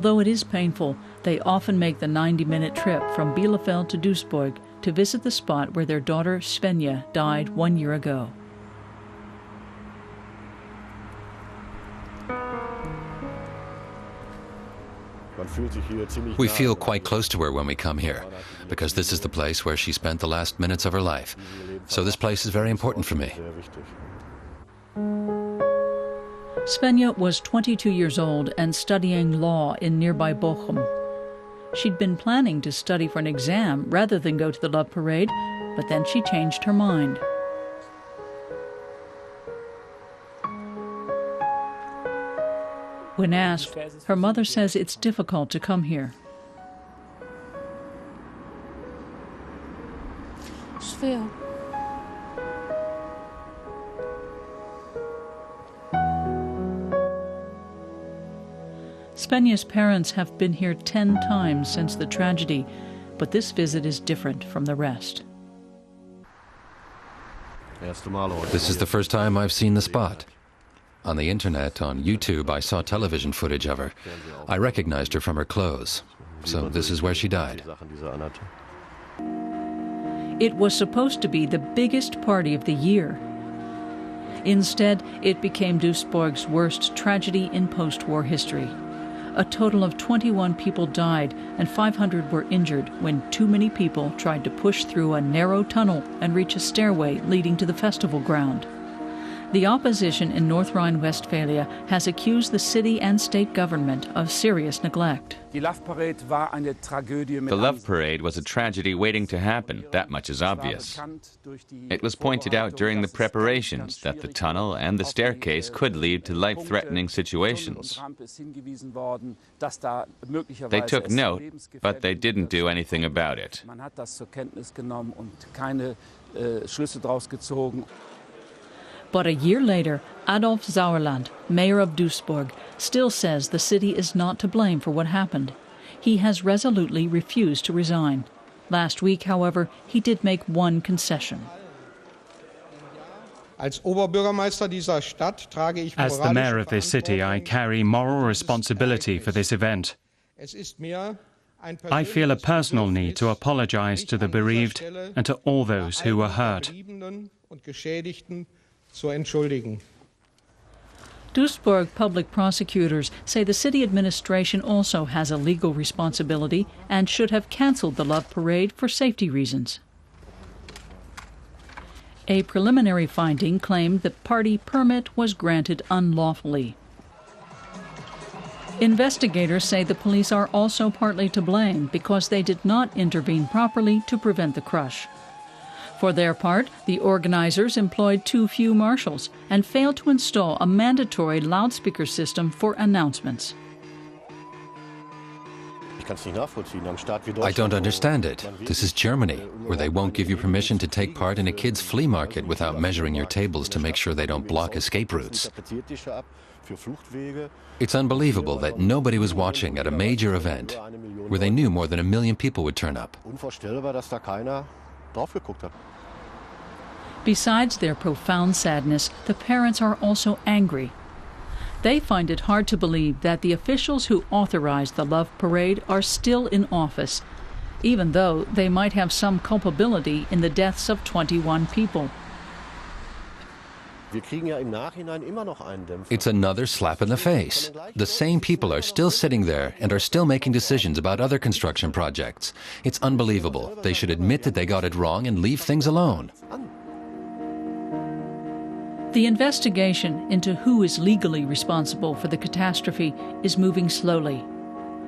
Although it is painful, they often make the 90-minute trip from Bielefeld to Duisburg to visit the spot where their daughter Svenja died 1 year ago. We feel quite close to her when we come here, because this is the place where she spent the last minutes of her life. So this place is very important for me. Svenja was 22 years old and studying law in nearby Bochum. She'd been planning to study for an exam rather than go to the love parade, but then she changed her mind. When asked, her mother says it's difficult to come here. Schwer. Svenja's parents have been here 10 times since the tragedy, but this visit is different from the rest. This is the first time I've seen the spot. On the internet, on YouTube, I saw television footage of her. I recognized her from her clothes. So this is where she died. It was supposed to be the biggest party of the year. Instead, it became Duisburg's worst tragedy in post-war history. A total of 21 people died and 500 were injured when too many people tried to push through a narrow tunnel and reach a stairway leading to the festival ground. The opposition in North Rhine-Westphalia has accused the city and state government of serious neglect. The love parade was a tragedy waiting to happen, that much is obvious. It was pointed out during the preparations that the tunnel and the staircase could lead to life-threatening situations. They took note, but they didn't do anything about it. But a year later, Adolf Sauerland, mayor of Duisburg, still says the city is not to blame for what happened. He has resolutely refused to resign. Last week, however, he did make one concession. As the mayor of this city, I carry moral responsibility for this event. I feel a personal need to apologize to the bereaved and to all those who were hurt. Duisburg public prosecutors say the city administration also has a legal responsibility and should have cancelled the love parade for safety reasons. A preliminary finding claimed the party permit was granted unlawfully. Investigators say the police are also partly to blame because they did not intervene properly to prevent the crush. For their part, the organizers employed too few marshals and failed to install a mandatory loudspeaker system for announcements. I don't understand it. This is Germany, where they won't give you permission to take part in a kids' flea market without measuring your tables to make sure they don't block escape routes. It's unbelievable that nobody was watching at a major event where they knew more than 1 million people would turn up. Besides their profound sadness, the parents are also angry. They find it hard to believe that the officials who authorized the love parade are still in office, even though they might have some culpability in the deaths of 21 people. It's another slap in the face. The same people are still sitting there and are still making decisions about other construction projects. It's unbelievable. They should admit that they got it wrong and leave things alone. The investigation into who is legally responsible for the catastrophe is moving slowly.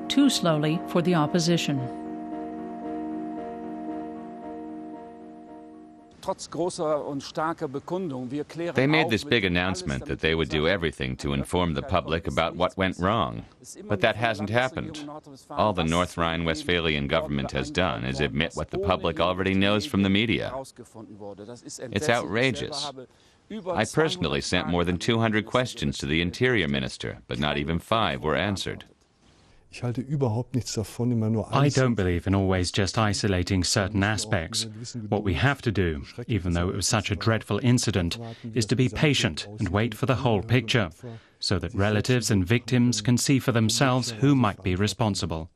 Too slowly for the opposition. They made this big announcement that they would do everything to inform the public about what went wrong. But that hasn't happened. All the North Rhine-Westphalian government has done is admit what the public already knows from the media. It's outrageous. I personally sent more than 200 questions to the Interior Minister, but not even 5 were answered. I don't believe in always just isolating certain aspects. What we have to do, even though it was such a dreadful incident, is to be patient and wait for the whole picture, so that relatives and victims can see for themselves who might be responsible.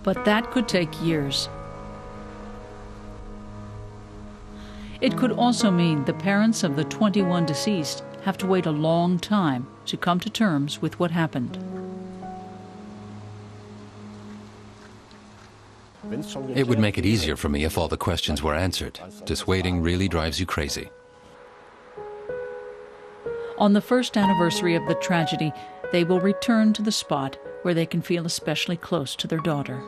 But that could take years. It could also mean the parents of the 21 deceased have to wait a long time to come to terms with what happened. It would make it easier for me if all the questions were answered. Just waiting really drives you crazy. On the first anniversary of the tragedy, they will return to the spot where they can feel especially close to their daughter.